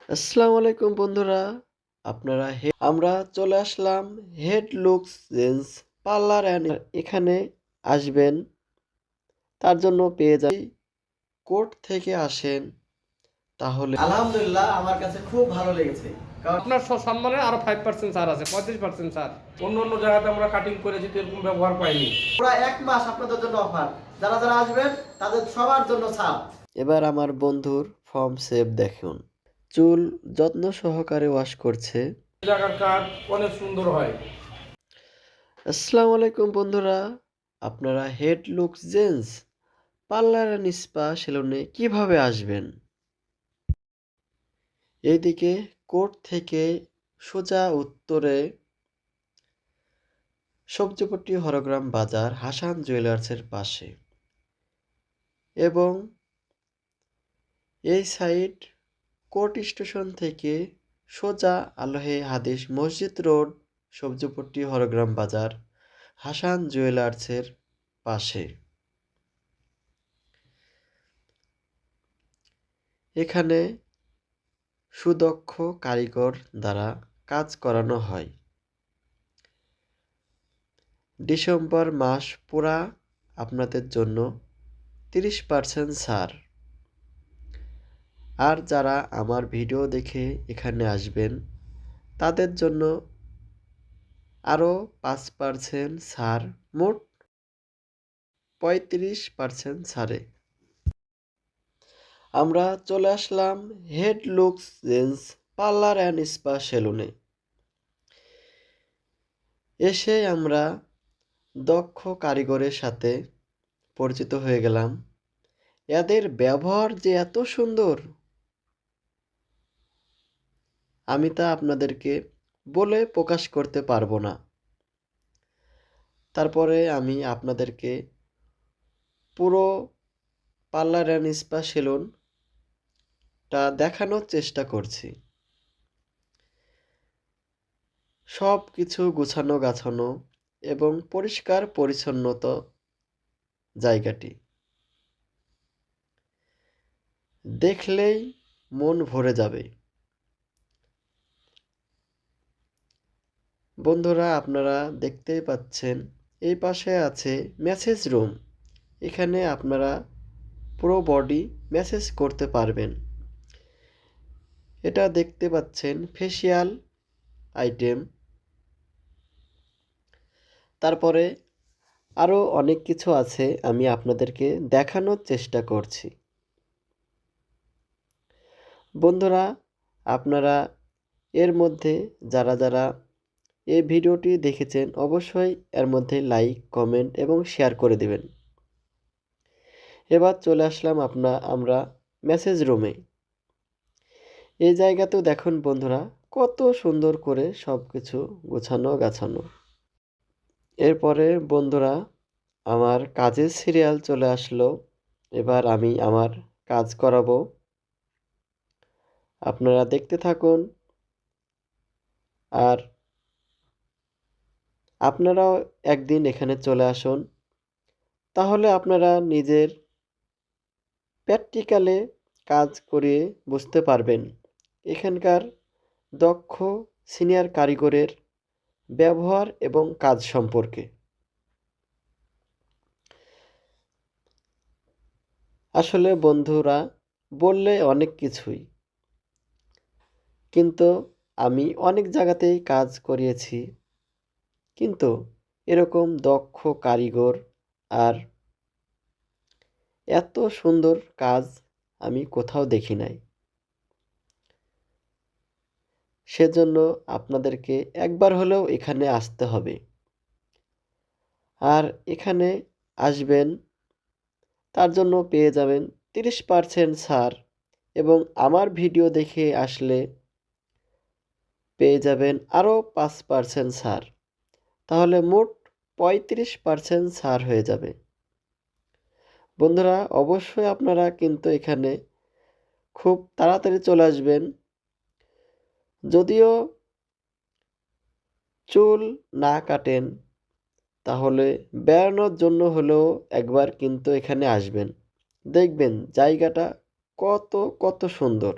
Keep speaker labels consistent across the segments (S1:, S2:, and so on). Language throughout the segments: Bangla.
S1: আসসালামু আলাইকুম বন্ধুরা। আমরা চলে আসলাম Head Looks gents parlour and এখানে আসবেন, তার জন্য পেয়ে যাবেন কোর্ট থেকে আসেন তাহলে আলহামদুলিল্লাহ আমার কাছে খুব ভালো লেগেছে। কারণ
S2: আপনার সম্মানে আরো 5% ছাড় আছে, 35% ছাড়।
S3: অন্য অন্য জায়গাতে আমরা কাটিং করেছি তো এরকম ব্যবহার পাইনি।
S1: পুরো 1 মাস আপনাদের জন্য অফার, যারা যারা আসবেন তাদের সবার জন্য ছাড়। এবার আমার বন্ধুর ফর্ম সেভ দেখুন, চুল যত্ন সহকারে ওয়াশ করছে।
S3: এই জায়গার কাজ অনেক সুন্দর হয়।
S1: আসসালামু আলাইকুম বন্ধুরা, আপনারা head Looks gents parlour and spa সেলুনে কিভাবে আসবেন? এইদিকে কোর্ট থেকে সোজা উত্তরে সবজিপট্টি হরগ্রাম বাজার হাসান জুয়েলার্সের পাশে, এবং এই সাইড কোর্ট স্টেশন থেকে সোজা আলোহে হাদিস মসজিদ রোড সবজিপট্টি হরগ্রাম বাজার হাসান জুয়েলার্সের পাশে। এখানে সুদক্ষ কারিগর দ্বারা কাজ করানো হয়। ডিসেম্বর মাস পুরা আপনাদের জন্য 30% ছাড়। আর যারা আমার ভিডিও দেখে এখানে আসবেন তাদের জন্য আরও 5% ছাড়, মোট 35% ছাড়ে। আমরা চলে আসলাম Head Looks gents parlour and spa সেলুনে। এসে আমরা দক্ষ কারিগরের সাথে পরিচিত হয়ে গেলাম। এদের ব্যবহার যে এত সুন্দর, আমি তা আপনাদেরকে বলে প্রকাশ করতে পারবো না। তারপরে আমি আপনাদেরকে পুরো পার্লার অ্যান্ড স্পা সেলুনটা দেখানোর চেষ্টা করছি। সব কিছু গুছানো গাছানো এবং পরিষ্কার পরিচ্ছন্নতা জায়গাটি দেখলেই মন ভরে যাবে। বন্ধুরা, আপনারা দেখতেই পাচ্ছেন এই পাশে আছে ম্যাসেজ রুম। এখানে আপনারা পুরো বডি ম্যাসেজ করতে পারবেন। এটা দেখতে পাচ্ছেন ফেসিয়াল আইটেম। তারপরে আরও অনেক কিছু আছে, আমি আপনাদেরকে দেখানোর চেষ্টা করছি। বন্ধুরা, আপনারা এর মধ্যে যারা যারা এই ভিডিওটি দেখেছেন অবশ্যই এর মধ্যে লাইক, কমেন্ট এবং শেয়ার করে দেবেন। এবার চলে আসলাম আমরা মেসেজ রুমে। এই জায়গাতেও দেখুন বন্ধুরা, কত সুন্দর করে সব কিছু গোছানো গাছানো। এরপরে বন্ধুরা, আমার কাজের সিরিয়াল চলে আসলো। এবার আমি আমার কাজ করাবো, আপনারা দেখতে থাকুন। আর আপনারাও একদিন এখানে চলে আসুন, তাহলে আপনারা নিজের প্র্যাকটিক্যালে কাজ করে বুঝতে পারবেন এখানকার দক্ষ সিনিয়র কারিগরের ব্যবহার এবং কাজ সম্পর্কে। আসলে বন্ধুরা, বললে অনেক কিছুই, কিন্তু আমি অনেক জায়গাতেই কাজ করিয়েছি, কিন্তু এরকম দক্ষ কারিগর আর এত সুন্দর কাজ আমি কোথাও দেখি নাই। সেজন্য আপনাদেরকে একবার হলেও এখানে আসতে হবে। আর এখানে আসবেন, তার জন্য পেয়ে যাবেন 30% ছাড়, এবং আমার ভিডিও দেখে আসলে পেয়ে যাবেন আরও 5% ছাড়। তাহলে মোট 35% ছাড় হয়ে যাবে। বন্ধুরা, অবশ্যই আপনারা কিন্তু এখানে খুব তাড়াতাড়ি চলে আসবেন। যদিও চুল না কাটেন, তাহলে বেড়ানোর জন্য হলেও একবার কিন্তু এখানে আসবেন। দেখবেন জায়গাটা কত কত সুন্দর।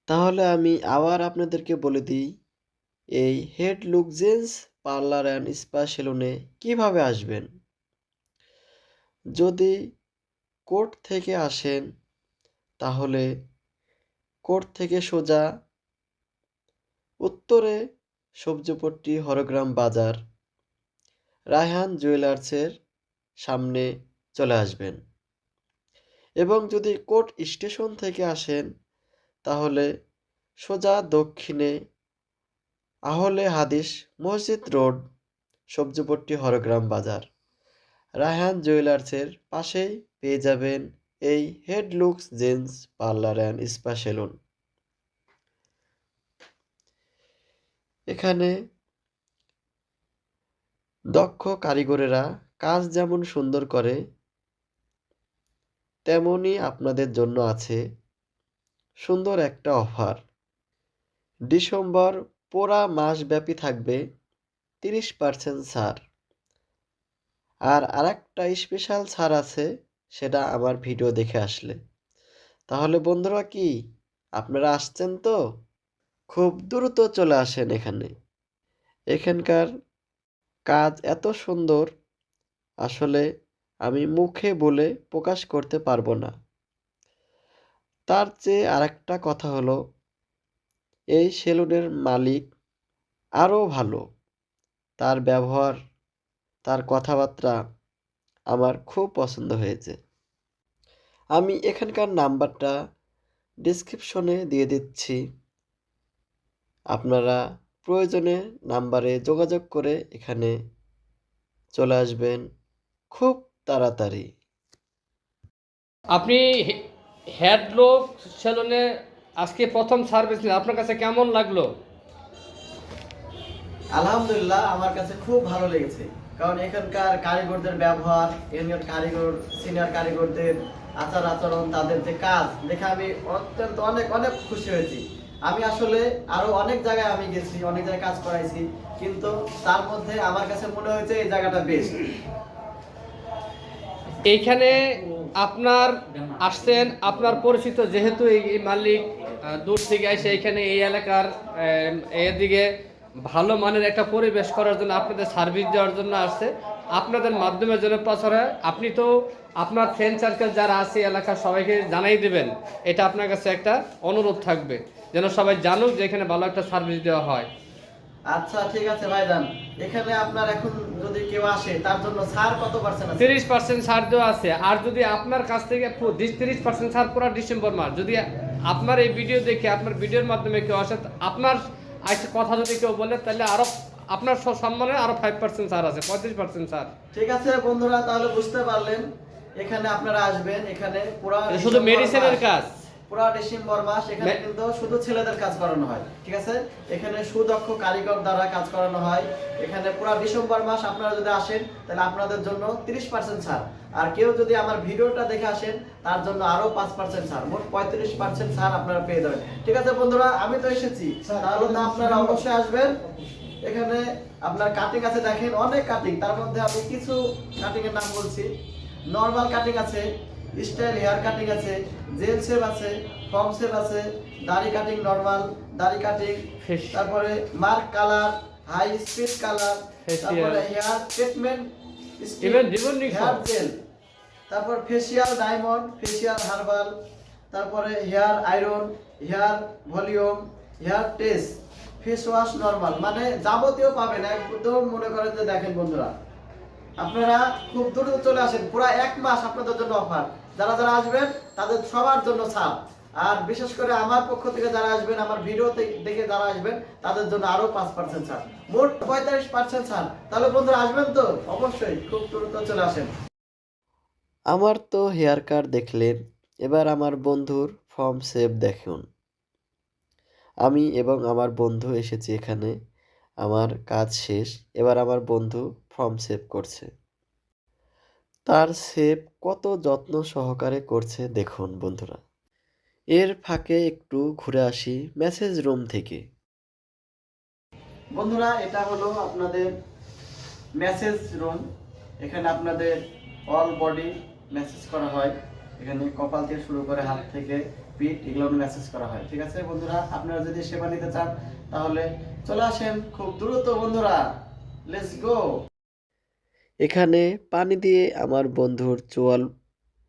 S1: তাহলে আমি আবার আপনাদেরকে বলে দিই, এই হেড লুকজেন্স পার্লার অ্যান্ড স্পা সেলুনে কিভাবে আসবেন। যদি কোর্ট থেকে আসেন তাহলে কোর্ট থেকে সোজা উত্তরে সবজিপট্টি হরগ্রাম বাজার রায়হান জুয়েলার্সের সামনে চলে আসবেন। এবং যদি কোর্ট স্টেশন থেকে আসেন তাহলে সোজা দক্ষিণে আহলে হাদিস মসজিদ রোড সবজিপট্টি হরগ্রাম বাজার রায়হান জুয়েলার্সের পাশেই পেয়ে যাবেন এই Head Looks gents parlour and spa salon. এখানে দক্ষ কারিগরেরা কাজ যেমন সুন্দর করে তেমনি আপনাদের জন্য আছে সুন্দর একটা অফার। ডিসেম্বর পুরা মাসব্যাপী থাকবে 30% ছাড়। আর আরেকটা স্পেশাল ছাড় আছে, সেটা আমার ভিডিও দেখে আসলে। তাহলে বন্ধুরা কি আপনারা আসছেন তো? খুব দ্রুত চলে আসেন এখানে। এখানকার কাজ এত সুন্দর, আসলে আমি মুখে বলে প্রকাশ করতে পারবো না। তার চেয়ে আরেকটা কথা হলো, এই সেলুনের মালিক আরও ভালো। তার ব্যবহার, তার কথাবার্তা আমার খুব পছন্দ হয়েছে। আমি এখানকার নাম্বারটা ডেসক্রিপশনে দিয়ে দিচ্ছি। আপনারা প্রয়োজনে নাম্বারে যোগাযোগ করে এখানে চলে আসবেন খুব তাড়াতাড়ি।
S2: আপনি হেডলক সেলুনে আজকে প্রথম সার্ভিস নিলেন, আপনার কাছে কেমন লাগলো?
S1: আলহামদুলিল্লাহ, আমার কাছে খুব ভালো লেগেছে। কারণ এখানকার কারিগরদের ব্যবহার, এখানকার কারিগর, সিনিয়র কারিগরদের আচার আচরণ, তাদের যে কাজ দেখে আমি অত্যন্ত অনেক অনেক খুশি হয়েছি। আমি আসলে আরো অনেক জায়গায় আমি গেছি, অনেক জায়গায় কাজ করাইছি, কিন্তু তার মধ্যে আমার কাছে মনে হয়েছে এই জায়গাটা বেস্ট।
S2: এইখানে আপনার আসছেন, আপনার পরিচিত যেহেতু এই মালিক দূর থেকে এসে এখানে এই এলাকার এদিকে ভালো মানের একটা পরিবেশ করার জন্য, আপনাদের সার্ভিস দেওয়ার জন্য আসছে। আপনাদের মাধ্যমে যেন প্রচার হয়, আপনি তো আপনার ফ্রেন্ড সার্কেল যারা আছে এলাকার সবাইকে জানাই দেবেন। এটা আপনার কাছে একটা অনুরোধ থাকবে, যেন সবাই জানুক যে এখানে ভালো একটা সার্ভিস দেওয়া হয়।
S1: আচ্ছা ঠিক আছে ভাইজান, এখানে আপনার এখন যদি কেউ আসে তার জন্য ছাড় কত পার্সেন্ট আছে?
S2: 30% ছাড় দেওয়া আছে। আর যদি আপনার কাছ থেকে 30% ছাড় পুরো ডিসেম্বর মাস, যদি আপনার এই ভিডিও দেখে আপনার ভিডিওর মাধ্যমে কেউ আসে, আপনার কথা যদি কেউ বলে, তাহলে আরো আপনার সম্মানে আরো 5% ছাড় আছে, 35% ছাড়।
S1: ঠিক আছে বন্ধুরা, তাহলে বুঝতে পারলেন, এখানে আপনারা আসবেন। এখানে পুরো
S2: এটা শুধু মেডিসিনের কাজ।
S1: পুরো ডিসেম্বর মাস এখানে কিন্তু শুধু ছেলেদের কাজ করানো হয়, ঠিক আছে? এখানে সুদক্ষ কারিগর দ্বারা কাজ করানো হয়। এখানে পুরো ডিসেম্বর মাস আপনারা যদি আসেন তাহলে আপনাদের জন্য 30% ছাড়। আর কেউ যদি আমার ভিডিওটা দেখে আসেন তার জন্য আরো 5% ছাড়, মোট 35% ছাড় আপনারা পেয়ে যাবেন। ঠিক আছে বন্ধুরা, আমি তো এসেছি, তাহলে তো আপনারা অবশ্যই আসবেন। এখানে আপনার কাটিং আছে, দেখেন অনেক কাটিং। তার মধ্যে আমি কিছু কাটিং এর নাম বলছি। নরমাল কাটিং আছে, স্টাইল হেয়ার কাটিং আছে, জেল শেভ আছে, ফর্ম শেভ আছে, দাড়ি কাটিং, নরমাল দাড়ি কাটিং, তারপরে mark colour, high speed colour, তারপরে হেয়ার ট্রিটমেন্ট, হেয়ার জেল, তারপর ফেসিয়াল ডায়মন্ড, ফেসিয়াল হার্বাল, তারপরে hair iron, hair volume, hair test, face wash normal, মানে যাবতীয় পাবেন একদম। মনে করেন যে দেখেন বন্ধুরা, আপনারা খুব দ্রুত চলে আসেন, পুরো এক মাস আপনাদের জন্য অফার। যারা যারা আসবেন তাদের সবার জন্য ছাড়। আর বিশেষ করে আমার পক্ষ থেকে যারা আসবেন, আমার ভিডিও দেখে যারা আসবেন তাদের জন্য আরো 5% ছাড়, মোট 45% ছাড়। তাহলে বন্ধুরা আসবেন তো? অবশ্যই খুব দ্রুত চলে আসেন। আমার তো হেয়ার কাট দেখলেন, এবার আমার বন্ধুর ফর্ম সেভ দেখুন। আমি এবং আমার বন্ধু এসেছি এখানে, আমার কাজ শেষ। এবার আমার বন্ধু ফর্ম সেভ করছে। তার সেভ কত যত্ন সহকারে করছে দেখুন বন্ধুরা। এর ফাঁকে একটু ঘুরে আসি মেসেজ রুম থেকে। বন্ধুরা, এটা হলো আপনাদের মেসেজ রুম। এখানে আপনাদের অল বডি মেসেজ করা হয়। এখানে কপাল থেকে শুরু করে হাত থেকে পিঠ এগুলো ম্যাসেজ করা হয়। ঠিক আছে বন্ধুরা, আপনারা যদি সেবা নিতে চান তাহলে চলে আসেন খুব দ্রুত বন্ধুরা, লেটস গো। এখানে পানি দিয়ে আমার বন্ধুর চুল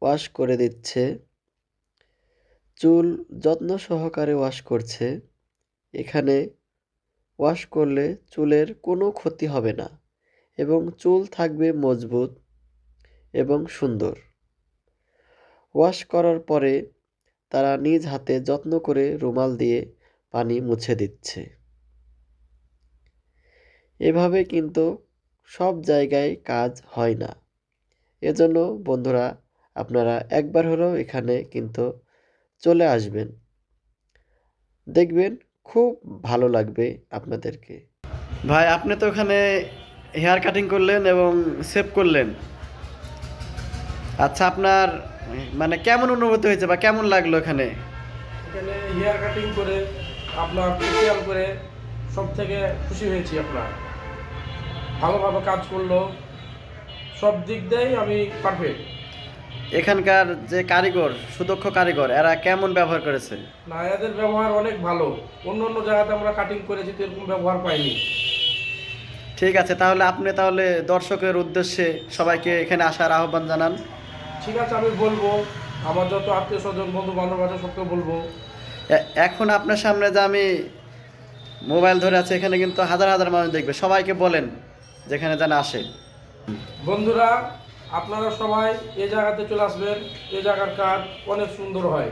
S1: ওয়াশ করে দিচ্ছে, চুল যত্ন সহকারে ওয়াশ করছে। এখানে ওয়াশ করলে চুলের কোনো ক্ষতি হবে না এবং চুল থাকবে মজবুত এবং সুন্দর। ওয়াশ করার পরে তারা নিজ হাতে যত্ন করে রুমাল দিয়ে পানি মুছে দিচ্ছে। এভাবে কিন্তু সব জায়গায় কাজ হয় না। এজন্য বন্ধুরা আপনারা একবার হলেও এখানে কিন্তু চলে আসবেন, দেখবেন খুব ভালো লাগবে আপনাদেরকে। ভাই আপনি তো ওখানে হেয়ার কাটিং করলেন এবং সেভ করলেন, আচ্ছা আপনার মানে কেমন অনুভূতি হয়েছে বা কেমন লাগলো এখানে?
S3: এখানে হেয়ার কাটিং করে আপনার ফেসিয়াল করে সব থেকে খুশি হয়েছি। আপনার ভালোভাবে কাজ করলো, সব দিক দিয়েই আমি পারফেক্ট।
S1: এখানকার যে কারিগর, সুদক্ষ কারিগর, এরা কেমন ব্যবহার করেছে?
S3: না, এদের ব্যবহার অনেক ভালো। অন্য অন্য জায়গাতে আমরা কাটিং করেছি তো এরকম ব্যবহার পাইনি।
S1: ঠিক আছে, তাহলে আপনি তাহলে দর্শকের উদ্দেশ্যে সবাইকে এখানে আসার আহ্বান জানান।
S3: ঠিক আছে, আমি বলবো আমার যত আত্মীয় স্বজন বন্ধু বান্ধব আছে সবকে বলবো।
S1: এখন আপনার সামনে যে আমি মোবাইল ধরে আছে, এখানে কিন্তু হাজার হাজার মানুষ দেখবে, সবাইকে বলেন যেখানে যেন আসে।
S3: বন্ধুরা, আপনারা সবাই এই জায়গাতে চলে আসবেন। এই জায়গার কাজ অনেক সুন্দর হয়।